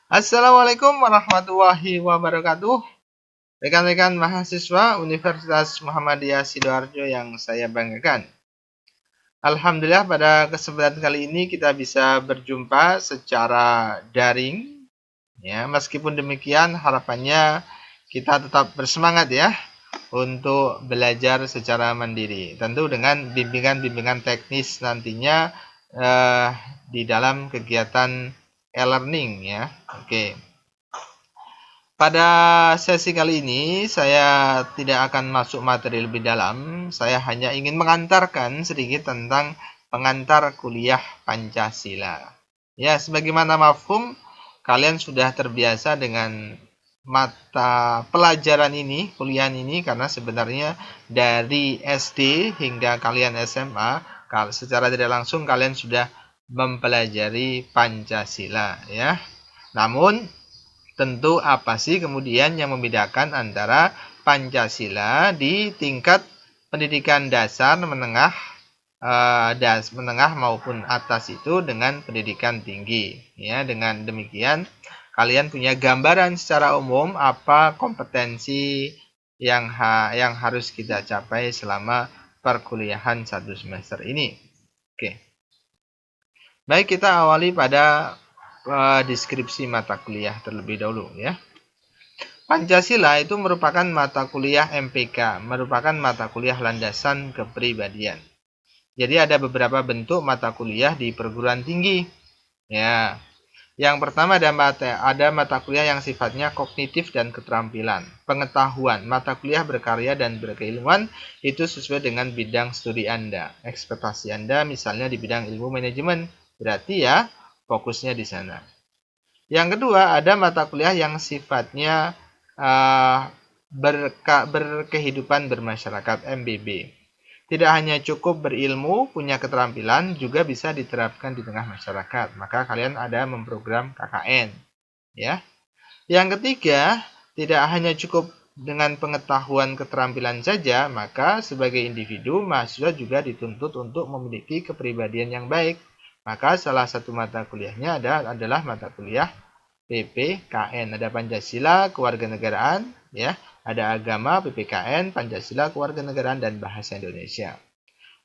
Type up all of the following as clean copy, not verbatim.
Assalamualaikum warahmatullahi wabarakatuh. Rekan-rekan mahasiswa Universitas Muhammadiyah Sidoarjo yang saya banggakan. Alhamdulillah pada kesempatan kali ini kita bisa berjumpa secara daring. Ya, meskipun demikian harapannya kita tetap bersemangat ya untuk belajar secara mandiri. Tentu dengan bimbingan-bimbingan teknis nantinya di dalam kegiatan e-learning ya. Oke. Pada sesi kali ini saya tidak akan masuk materi lebih dalam. Saya hanya ingin mengantarkan sedikit tentang pengantar kuliah Pancasila. Ya, sebagaimana mafhum, kalian sudah terbiasa dengan mata pelajaran ini, kuliah ini, karena sebenarnya dari SD hingga kalian SMA, secara tidak langsung kalian sudah mempelajari Pancasila ya. Namun tentu apa sih kemudian yang membedakan antara Pancasila di tingkat pendidikan dasar, menengah maupun atas itu dengan pendidikan tinggi. Ya, dengan demikian kalian punya gambaran secara umum apa kompetensi yang harus kita capai selama perkuliahan 1 semester ini. Oke. Baik, kita awali pada deskripsi mata kuliah terlebih dahulu ya. Pancasila itu merupakan mata kuliah MPK, merupakan mata kuliah landasan kepribadian. Jadi ada beberapa bentuk mata kuliah di perguruan tinggi. Ya. Yang pertama ada mata kuliah yang sifatnya kognitif dan keterampilan, pengetahuan, mata kuliah berkarya dan berkeilmuan itu sesuai dengan bidang studi Anda. Ekspektasi Anda misalnya di bidang ilmu manajemen, berarti ya fokusnya di sana. Yang kedua, ada mata kuliah yang sifatnya berkehidupan bermasyarakat MBB. Tidak hanya cukup berilmu, punya keterampilan, juga bisa diterapkan di tengah masyarakat. Maka kalian ada memprogram KKN. Ya. Yang ketiga, tidak hanya cukup dengan pengetahuan keterampilan saja, maka sebagai individu, mahasiswa juga dituntut untuk memiliki kepribadian yang baik. Maka salah satu mata kuliahnya adalah mata kuliah PPKN. Ada Pancasila, Kewarganegaraan, ya. Ada agama, PPKN, Pancasila, Kewarganegaraan, dan bahasa Indonesia.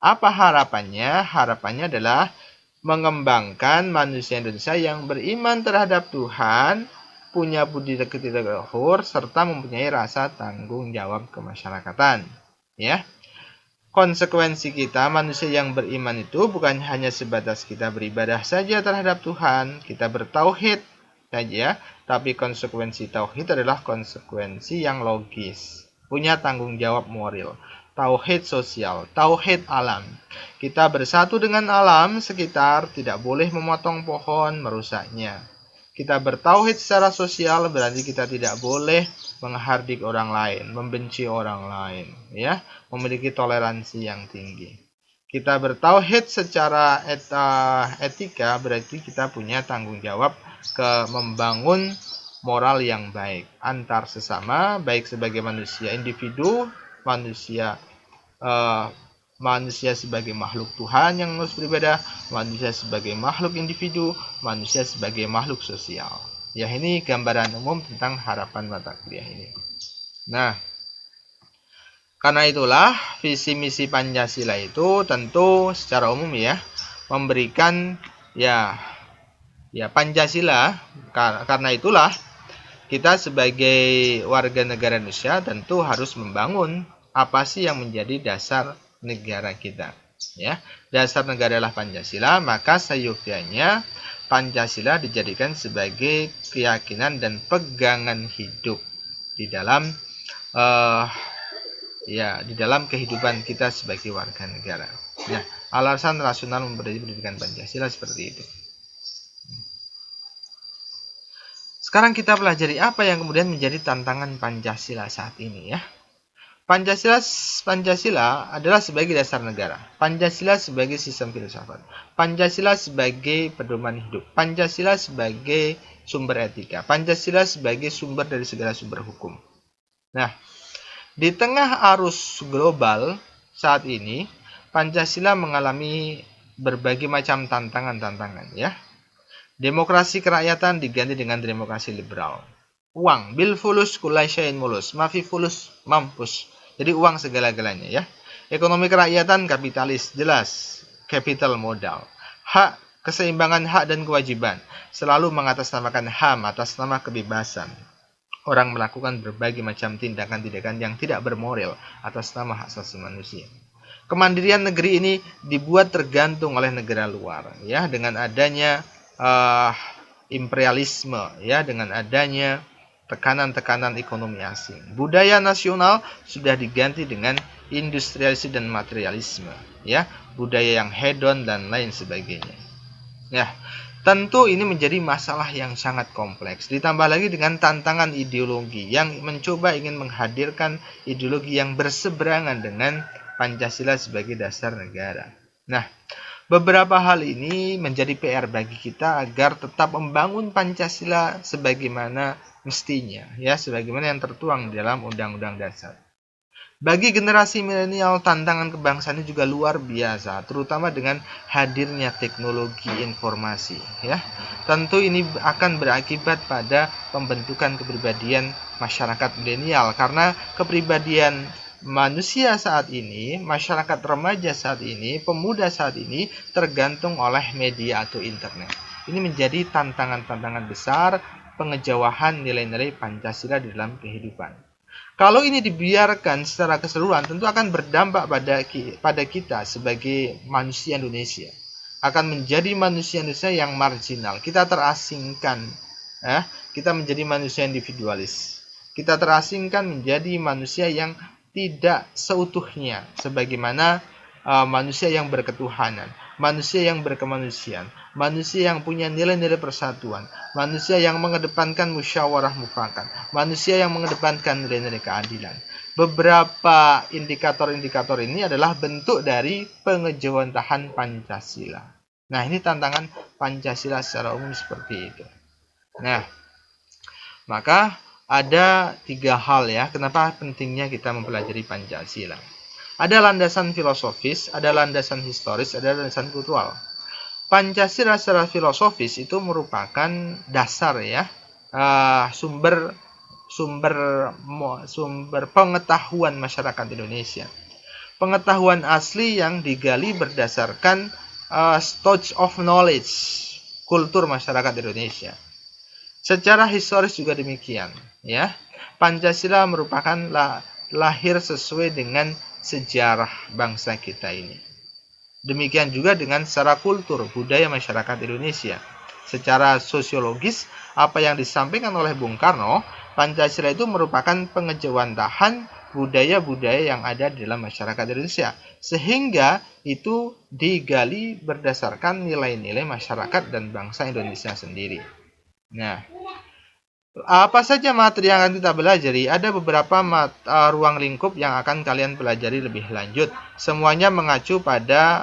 Apa harapannya? Harapannya adalah mengembangkan manusia Indonesia yang beriman terhadap Tuhan, punya budi pekerti luhur, serta mempunyai rasa tanggung jawab kemasyarakatan. Ya. Konsekuensi kita manusia yang beriman itu bukan hanya sebatas kita beribadah saja terhadap Tuhan, kita bertauhid saja, tapi konsekuensi tauhid adalah konsekuensi yang logis, punya tanggung jawab moral, tauhid sosial, tauhid alam. Kita bersatu dengan alam sekitar, tidak boleh memotong pohon, merusaknya. Kita bertauhid secara sosial berarti kita tidak boleh menghardik orang lain, membenci orang lain, ya, memiliki toleransi yang tinggi. Kita bertauhid secara etika berarti kita punya tanggung jawab membangun moral yang baik antar sesama, baik sebagai manusia individu, manusia sebagai makhluk Tuhan yang harus beribadah, manusia sebagai makhluk individu, manusia sebagai makhluk sosial. Ya, ini gambaran umum tentang harapan mata kuliah ini. Nah, karena itulah visi misi Pancasila itu tentu secara umum ya memberikan ya Pancasila. Karena itulah kita sebagai warga negara Indonesia tentu harus membangun apa sih yang menjadi dasar negara kita. Ya, dasar negara adalah Pancasila, maka seyogyanya Pancasila dijadikan sebagai keyakinan dan pegangan hidup di dalam di dalam kehidupan kita sebagai warga negara. Nah, alasan rasional memberi pendidikan Pancasila seperti itu. Sekarang kita pelajari apa yang kemudian menjadi tantangan Pancasila saat ini ya. Pancasila adalah sebagai dasar negara. Pancasila sebagai sistem filsafat. Pancasila sebagai pedoman hidup. Pancasila sebagai sumber etika. Pancasila sebagai sumber dari segala sumber hukum. Nah, di tengah arus global saat ini, Pancasila mengalami berbagai macam tantangan ya. Demokrasi kerakyatan diganti dengan demokrasi liberal. Uang, bil fulus kulai syai'in mulus, mafi fulus mampus. Jadi uang segala-galanya ya. Ekonomi kerakyatan kapitalis, jelas. Capital modal. Hak, keseimbangan hak dan kewajiban. Selalu mengatasnamakan HAM atas nama kebebasan. Orang melakukan berbagai macam tindakan-tindakan yang tidak bermoral atas nama hak asasi manusia. Kemandirian negeri ini dibuat tergantung oleh negara luar, ya, dengan adanya imperialisme, ya, dengan adanya tekanan-tekanan ekonomi asing. Budaya nasional sudah diganti dengan industrialisme dan materialisme, ya, budaya yang hedon dan lain sebagainya. Ya, tentu ini menjadi masalah yang sangat kompleks. Ditambah lagi dengan tantangan ideologi yang mencoba ingin menghadirkan ideologi yang berseberangan dengan Pancasila sebagai dasar negara. Nah, beberapa hal ini menjadi PR bagi kita agar tetap membangun Pancasila sebagaimana mestinya, ya, sebagaimana yang tertuang di dalam Undang-Undang Dasar. Bagi generasi milenial, tantangan kebangsaan ini juga luar biasa, terutama dengan hadirnya teknologi informasi, ya. Tentu ini akan berakibat pada pembentukan kepribadian masyarakat milenial, karena kepribadian manusia saat ini, masyarakat remaja saat ini, pemuda saat ini tergantung oleh media atau internet. Ini menjadi tantangan-tantangan besar pengejauhan nilai-nilai Pancasila di dalam kehidupan. Kalau ini dibiarkan secara keseluruhan, tentu akan berdampak pada kita sebagai manusia Indonesia. Akan menjadi manusia Indonesia yang marginal. Kita terasingkan, kita menjadi manusia individualis. Kita terasingkan menjadi manusia yang tidak seutuhnya sebagaimana manusia yang berketuhanan, manusia yang berkemanusiaan, manusia yang punya nilai-nilai persatuan, manusia yang mengedepankan musyawarah mufakat, manusia yang mengedepankan nilai-nilai keadilan. Beberapa indikator-indikator ini adalah bentuk dari pengejawantahan Pancasila. Nah, ini tantangan Pancasila secara umum seperti itu. Nah, maka ada 3 hal, ya, kenapa pentingnya kita mempelajari Pancasila. Ada landasan filosofis, ada landasan historis, ada landasan kultural. Pancasila secara filosofis itu merupakan dasar, ya, sumber pengetahuan masyarakat Indonesia. Pengetahuan asli yang digali berdasarkan storage of knowledge, kultur masyarakat Indonesia. Secara historis juga demikian, ya. Pancasila merupakan lahir sesuai dengan sejarah bangsa kita ini. Demikian juga dengan secara kultur, budaya masyarakat Indonesia. Secara sosiologis, apa yang disampaikan oleh Bung Karno, Pancasila itu merupakan pengejawantahan budaya-budaya yang ada di dalam masyarakat Indonesia. Sehingga itu digali berdasarkan nilai-nilai masyarakat dan bangsa Indonesia sendiri. Nah, apa saja materi yang akan kita pelajari? Ada beberapa ruang lingkup yang akan kalian pelajari lebih lanjut. Semuanya mengacu pada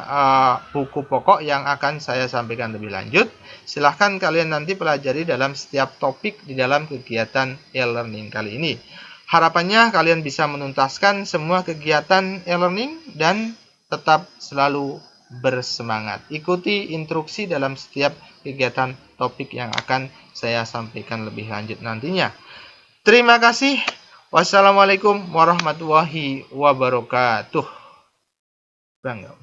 buku pokok yang akan saya sampaikan lebih lanjut. Silahkan kalian nanti pelajari dalam setiap topik di dalam kegiatan e-learning kali ini. Harapannya kalian bisa menuntaskan semua kegiatan e-learning dan tetap selalu bersemangat. Ikuti instruksi dalam setiap kegiatan topik yang akan saya sampaikan lebih lanjut nantinya. Terima kasih. Wassalamualaikum warahmatullahi wabarakatuh. Bangga.